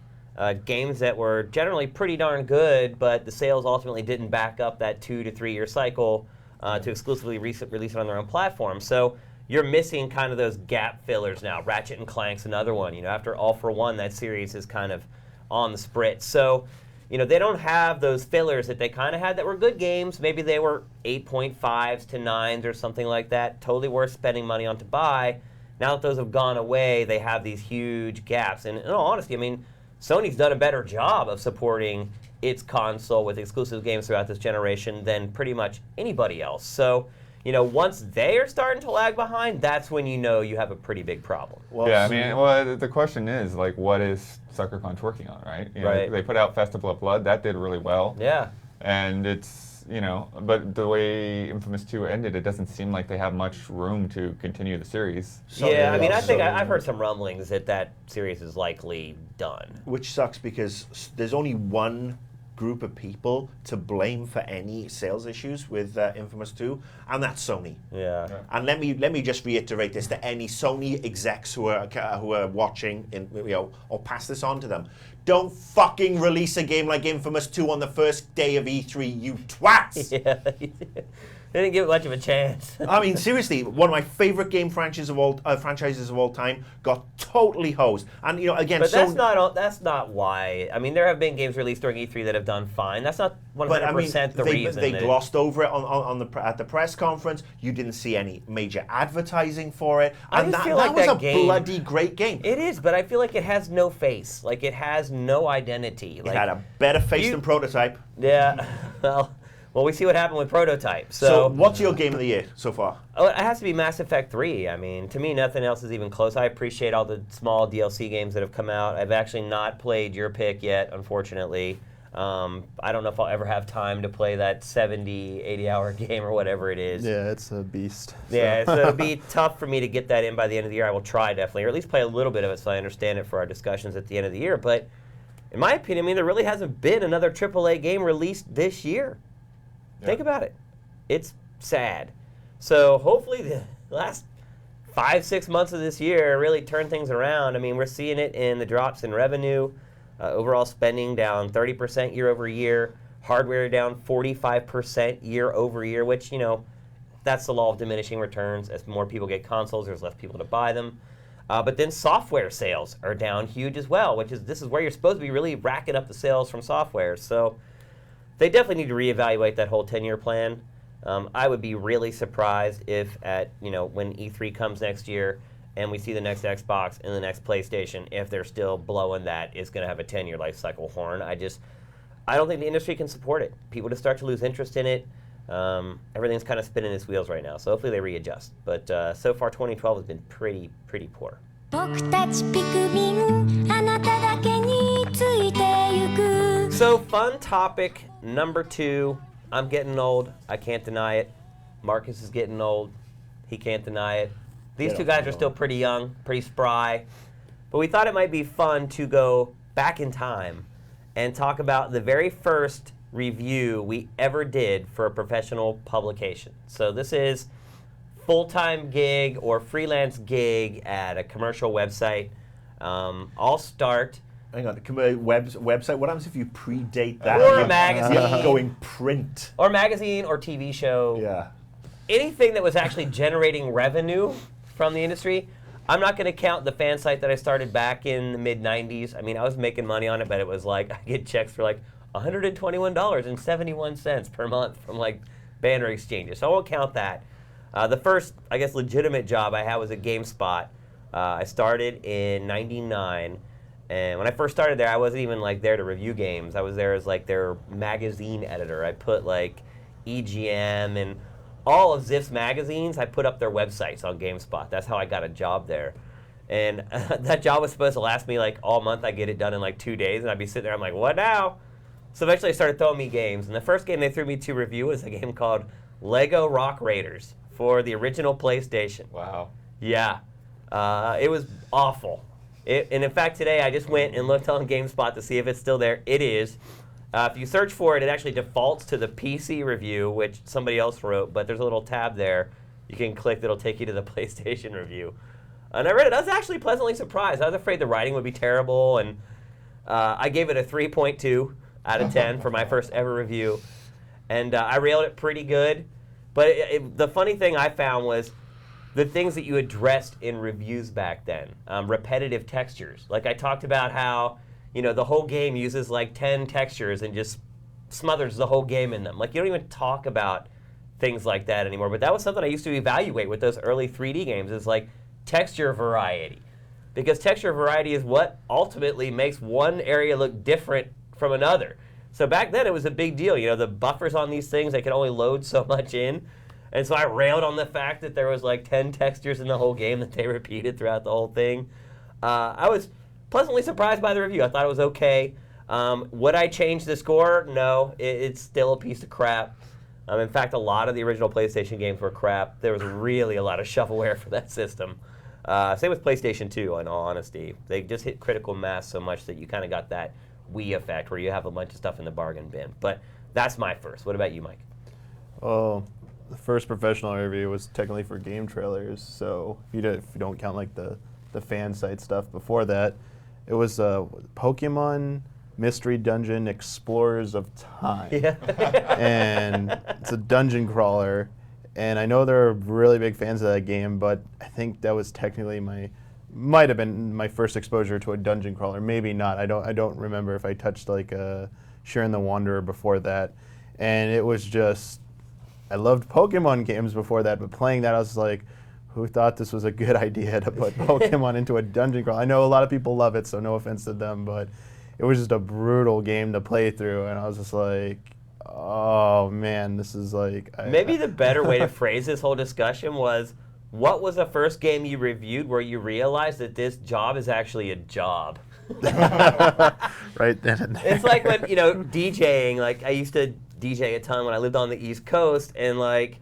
games that were generally pretty darn good, but the sales ultimately didn't back up that 2 to 3 year cycle to exclusively release it on their own platform. So you're missing kind of those gap fillers now. Ratchet and Clank's another one. After All for One, that series is kind of on the sprit. So they don't have those fillers that they kind of had that were good games. Maybe they were 8.5s to 9s or something like that. Totally worth spending money on to buy. Now that those have gone away, they have these huge gaps. And in all honesty, I mean, Sony's done a better job of supporting its console with exclusive games throughout this generation than pretty much anybody else. So, once they are starting to lag behind, that's when you have a pretty big problem. Well, yeah, I mean, the question is, like, what is Sucker Punch working on, right? Right. They put out Festival of Blood. That did really well. Yeah. And it's, but the way Infamous 2 ended, it doesn't seem like they have much room to continue the series. Yeah, I mean, I've heard some rumblings that series is likely done. Which sucks, because there's only one group of people to blame for any sales issues with Infamous 2, and that's Sony. Yeah. And let me just reiterate this to any Sony execs who are watching, or pass this on to them. Don't fucking release a game like Infamous 2 on the first day of E3, you twats! Yeah. They didn't give it much of a chance. I mean, seriously, one of my favorite game franchises of all time got totally hosed. And again, but that's not why. I mean, there have been games released during E3 that have done fine. That's not 100% the reason. They glossed over it at the press conference. You didn't see any major advertising for it, and that was a bloody great game. It is, but I feel like it has no face. Like it has no identity. It had a better face than Prototype. Yeah. Well, we see what happened with Prototype. So what's your game of the year so far? Oh, it has to be Mass Effect 3. I mean, to me, nothing else is even close. I appreciate all the small DLC games that have come out. I've actually not played your pick yet, unfortunately. I don't know if I'll ever have time to play that 70, 80-hour game or whatever it is. Yeah, it's a beast. So. Yeah, so it'll be tough for me to get that in by the end of the year. I will try, definitely, or at least play a little bit of it so I understand it for our discussions at the end of the year. But in my opinion, I mean, there really hasn't been another AAA game released this year. Yeah. Think about it. It's sad. So hopefully the last 5-6 months of this year really turn things around. I mean, we're seeing it in the drops in revenue, overall spending down 30% year over year, hardware down 45% year over year, which, that's the law of diminishing returns. As more people get consoles, there's less people to buy them. But then software sales are down huge as well, this is where you're supposed to be really racking up the sales from software. So they definitely need to reevaluate that whole 10-year plan. I would be really surprised if when E3 comes next year and we see the next Xbox and the next PlayStation, if they're still blowing that, it's going to have a 10-year life cycle horn. I don't think the industry can support it. People just start to lose interest in it. Everything's kind of spinning its wheels right now, so hopefully they readjust. But so far, 2012 has been pretty poor. So fun topic number 2. I'm getting old. I can't deny it. Marcus is getting old. He can't deny it. These two guys are still pretty young, pretty spry. But we thought it might be fun to go back in time and talk about the very first review we ever did for a professional publication. So this is full-time gig or freelance gig at a commercial website. I'll start. Hang on, website. What happens if you predate that? Or a magazine. Going print. Or magazine or TV show. Yeah. Anything that was actually generating revenue from the industry. I'm not going to count the fan site that I started back in the mid-90s. I mean, I was making money on it, but it was like, I get checks for like $121.71 per month from like banner exchanges. So I won't count that. The first, I guess, legitimate job I had was at GameSpot. I started in '99. And when I first started there, I wasn't even like there to review games. I was there as like their magazine editor. I put like EGM and all of Ziff's magazines, I put up their websites on GameSpot. That's how I got a job there. And that job was supposed to last me like all month. I'd get it done in like 2 days, and I'd be sitting there, I'm like, what now? So eventually I started throwing me games. And the first game they threw me to review was a game called Lego Rock Raiders for the original PlayStation. Wow. Yeah. It was awful. And in fact, today I just went and looked on GameSpot to see if it's still there. It is. If you search for it, it actually defaults to the PC review, which somebody else wrote, but there's a little tab there you can click that'll take you to the PlayStation review. And I read it. I was actually pleasantly surprised. I was afraid the writing would be terrible, and I gave it a 3.2 out of 10 for my first ever review. And I railed it pretty good. But the funny thing I found was the things that you addressed in reviews back then. Repetitive textures. Like I talked about how, the whole game uses like 10 textures and just smothers the whole game in them. Like you don't even talk about things like that anymore. But that was something I used to evaluate with those early 3D games, is like texture variety. Because texture variety is what ultimately makes one area look different from another. So back then it was a big deal. The buffers on these things, they could only load so much in. And so I railed on the fact that there was like 10 textures in the whole game that they repeated throughout the whole thing. I was pleasantly surprised by the review. I thought it was okay. Would I change the score? No, it's still a piece of crap. In fact, a lot of the original PlayStation games were crap. There was really a lot of shovelware for that system. Same with PlayStation 2, in all honesty. They just hit critical mass so much that you kind of got that Wii effect where you have a bunch of stuff in the bargain bin. But that's my first. What about you, Mike? Oh, the first professional review was technically for GameTrailers, so if you don't count like the fan site stuff before that, it was Pokemon Mystery Dungeon Explorers of Time. Yeah. And it's a dungeon crawler, and I know they're really big fans of that game, but I think that was technically might have been my first exposure to a dungeon crawler. Maybe not. I don't remember if I touched like Sharon the Wanderer before that, and it was just, I loved Pokemon games before that, but playing that I was like, who thought this was a good idea to put Pokemon into a dungeon crawler? I know a lot of people love it, so no offense to them, but it was just a brutal game to play through, and I was just like, oh man, this is like... Maybe the better way to phrase this whole discussion was, what was the first game you reviewed where you realized that this job is actually a job? Right then and there. It's like when, DJing, like I used to DJ a ton when I lived on the East Coast, and like,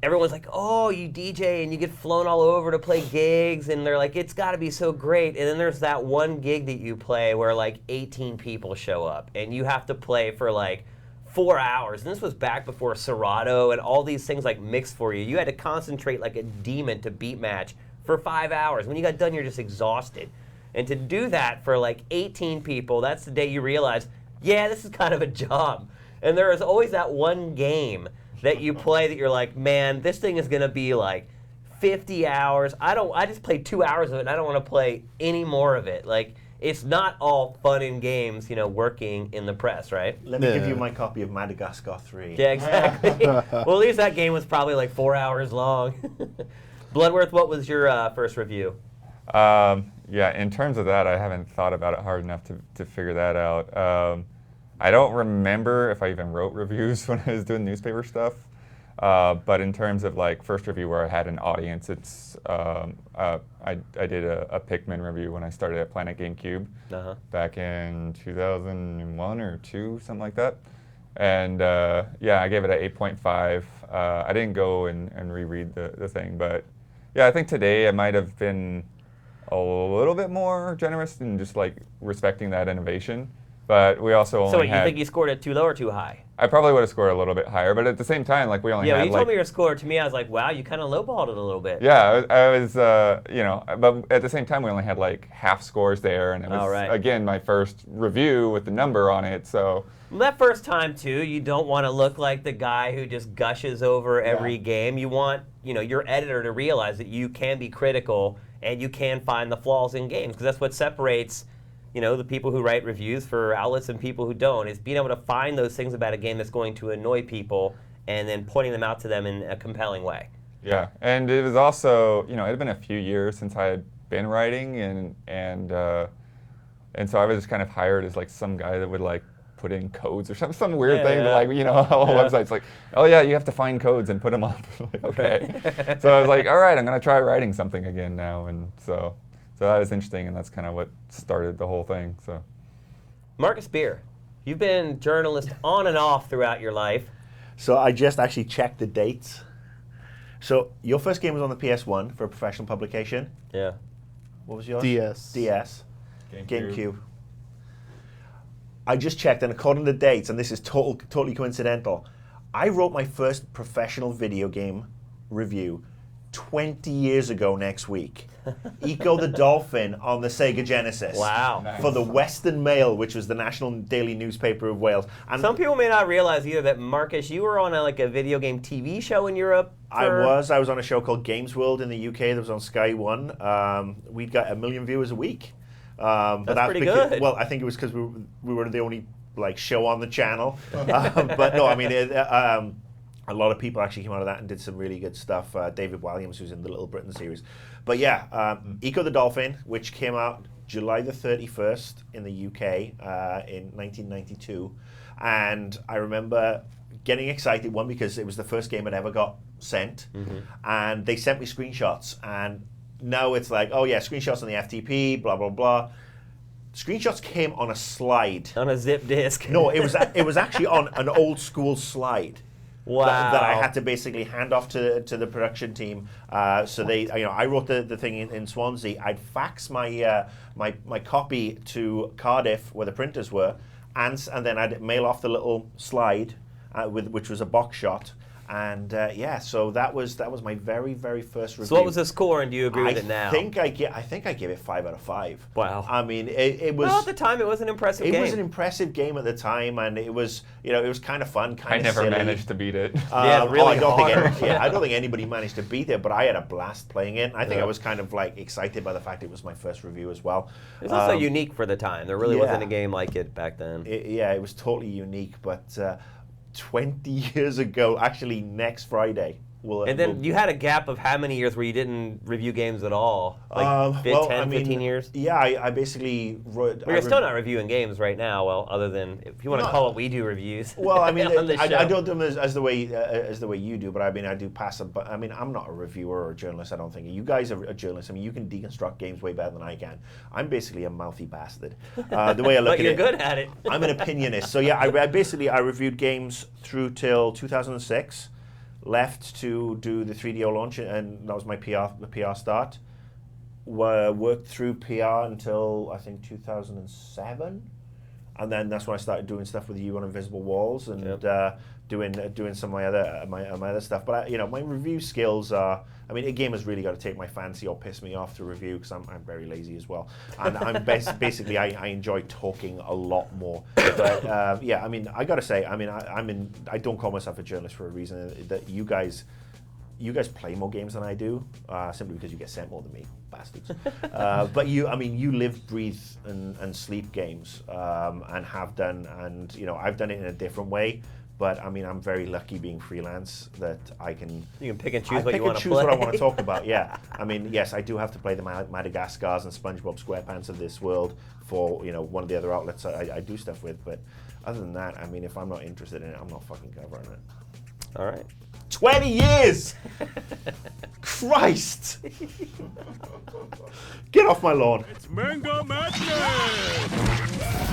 everyone's like, oh, you DJ and you get flown all over to play gigs, and they're like, it's got to be so great. And then there's that one gig that you play where like 18 people show up, and you have to play for like 4 hours. And this was back before Serato and all these things like mixed for you. You had to concentrate like a demon to beat match for 5 hours. When you got done, you're just exhausted. And to do that for like 18 people, that's the day you realize, yeah, this is kind of a job. And there is always that one game that you play that you're like, man, this thing is gonna be like 50 hours. I just played 2 hours of it and I don't want to play any more of it. Like, it's not all fun and games, working in the press, right? Let me give you my copy of Madagascar 3. Yeah, exactly. Well, at least that game was probably like 4 hours long. Bloodworth, what was your first review? Yeah, in terms of that, I haven't thought about it hard enough to figure that out. I don't remember if I even wrote reviews when I was doing newspaper stuff. But in terms of like first review where I had an audience, it's I did a Pikmin review when I started at Planet GameCube back in 2001 or 2, something like that. And yeah, I gave it an 8.5. I didn't go and reread the thing, but yeah, I think today I might have been a little bit more generous in just like respecting that innovation. But we also only So wait, you think you scored it too low or too high? I probably would have scored a little bit higher, but at the same time, like we only had when you told me your score, to me I was like, wow, you kind of lowballed it a little bit. Yeah, I was, but at the same time we only had like half scores there, and it was, again, my first review with the number on it, so. Well, that first time, too, you don't want to look like the guy who just gushes over every game. You want, your editor to realize that you can be critical and you can find the flaws in games, because that's what separates the people who write reviews for outlets and people who don't, is being able to find those things about a game that's going to annoy people and then pointing them out to them in a compelling way. Yeah, and it was also, it had been a few years since I had been writing, and so I was just kind of hired as like some guy that would like put in codes or some weird thing to like, whole website's like, oh yeah, you have to find codes and put them up. Like, okay. So I was like, all right, I'm going to try writing something again now, and so that was interesting, and that's kind of what started the whole thing. So, Marcus Beer, you've been journalist on and off throughout your life. So I just actually checked the dates. So your first game was on the PS1 for a professional publication. Yeah. What was yours? DS. GameCube. I just checked, and according to the dates, and this is totally coincidental, I wrote my first professional video game review 20 years ago next week. Eco the Dolphin on the Sega Genesis. Wow. Nice. For the Western Mail, which was the national daily newspaper of Wales. And some people may not realize either that, Marcus, you were on a video game TV show in Europe. I was on a show called Games World in the UK that was on Sky One. We'd got 1 million viewers a week. That's pretty good. Well, I think it was because we were the only show on the channel. But no, I mean, a lot of people actually came out of that and did some really good stuff. David Williams, who's in the Little Britain series. But yeah, Eco the Dolphin, which came out July the 31st in the UK in 1992. And I remember getting excited, one, because it was the first game I'd ever got sent. And they sent me screenshots. And now it's like, oh yeah, screenshots on the FTP, blah, blah, blah. Screenshots came on a slide. On a zip disk. No, it was actually on an old school slide. Wow. That I had to basically hand off to the production team. So they, I wrote the thing in Swansea. I'd fax my my copy to Cardiff, where the printers were, and then I'd mail off the little slide, which was a box shot, And yeah, so that was my very, very first review. So what was the score, and do you agree with it now? I think I give it 5 out of 5. Wow. I mean, it was. Well, at the time, it was an impressive game. It was an impressive game at the time, and it was, it was kind of fun, kind I of never silly. managed to beat it. Yeah, really I don't hard. I don't think anybody managed to beat it, but I had a blast playing it. I think I was kind of like excited by the fact it was my first review as well. It was also unique for the time. There really yeah. wasn't a game like it back then. It was totally unique, but 20 years ago, actually next Friday. And then you had a gap of how many years where you didn't review games at all? Like 15 years? Yeah, I basically wrote... Well, you're still not reviewing games right now, well, other than, if you want to call it, we do reviews. Well, I mean, on the I show. don't do them as the way you do, but I mean, I do pass them. But I mean, I'm not a reviewer or a journalist, I don't think. You guys are journalists. I mean, you can deconstruct games way better than I can. I'm basically a mouthy bastard. The way I look But at you're it... good at it. I'm an opinionist. So yeah, I reviewed games through till 2006. Left to do the 3DO launch, and that was my PR start. Worked through PR until I think 2007, and then that's when I started doing stuff with you on Invisible Walls and doing some of my other stuff. But my review skills are. I mean, a game has really got to take my fancy or piss me off to review because I'm very lazy as well, and I'm basically I enjoy talking a lot more. But yeah, I mean, I got to say, I mean, I don't call myself a journalist for a reason. That you guys play more games than I do, simply because you get sent more than me, bastards. But you live, breathe, and sleep games, and have done, and I've done it in a different way. But I mean, I'm very lucky being freelance that I can. You can pick and choose what you want to play. Choose what I want to talk about. Yeah, I mean, yes, I do have to play the Madagascars and SpongeBob SquarePants of this world for one of the other outlets I do stuff with. But other than that, I mean, if I'm not interested in it, I'm not fucking covering it. All right. 20 years! Christ! Get off my lawn. It's Mango Madness!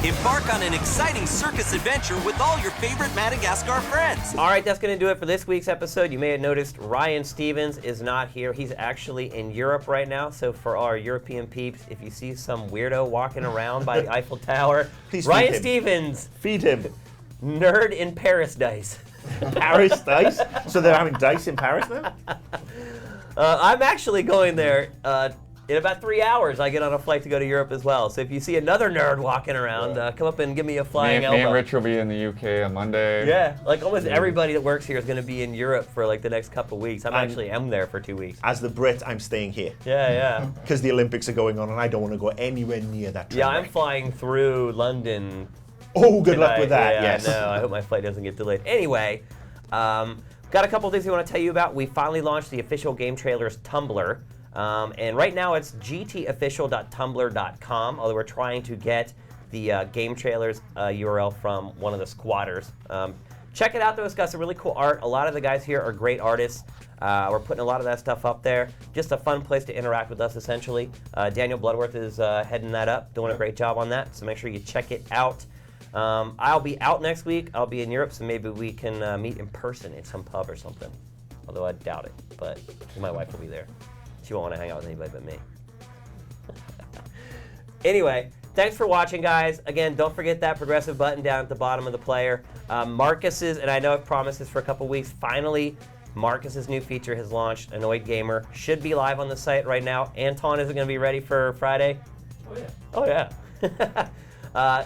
Embark on an exciting circus adventure with all your favorite Madagascar friends. All right, that's going to do it for this week's episode. You may have noticed Ryan Stevens is not here. He's actually in Europe right now. So for our European peeps, if you see some weirdo walking around by the Eiffel Tower, Please Ryan feed him. Stevens, Feed him. nerd in Paris dice. Paris dice? So they're having dice in Paris now? I'm actually going there in about 3 hours. I get on a flight to go to Europe as well. So if you see another nerd walking around, come up and give me a flying elbow. Me and Rich will be in the UK on Monday. Yeah, like almost everybody that works here is going to be in Europe for like the next couple weeks. I'm actually there for 2 weeks. As the Brit, I'm staying here. Yeah. Because the Olympics are going on and I don't want to go anywhere near that train Yeah, I'm wreck. flying through London. Oh, good luck with that, Yeah, yes. No, I hope my flight doesn't get delayed. Anyway, got a couple things we want to tell you about. We finally launched the official GameTrailers Tumblr. And right now it's gtofficial.tumblr.com, although we're trying to get the GameTrailers URL from one of the squatters. Check it out, though. It's got some really cool art. A lot of the guys here are great artists. We're putting a lot of that stuff up there. Just a fun place to interact with us, essentially. Daniel Bloodworth is heading that up, doing a great job on that, so make sure you check it out. I'll be out next week. I'll be in Europe, so maybe we can meet in person in some pub or something. Although I doubt it, but my wife will be there. She won't want to hang out with anybody but me. Anyway, thanks for watching, guys. Again, don't forget that progressive button down at the bottom of the player. Marcus's, and I know I've promised this for a couple weeks, finally, Marcus's new feature has launched, Annoyed Gamer. Should be live on the site right now. Anton, is it going to be ready for Friday? Oh, yeah.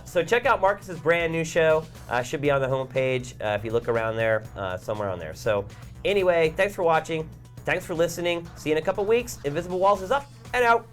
So check out Marcus's brand new show. Should be on the homepage if you look around there, somewhere on there. So anyway, thanks for watching. Thanks for listening. See you in a couple weeks. Invisible Walls is up and out.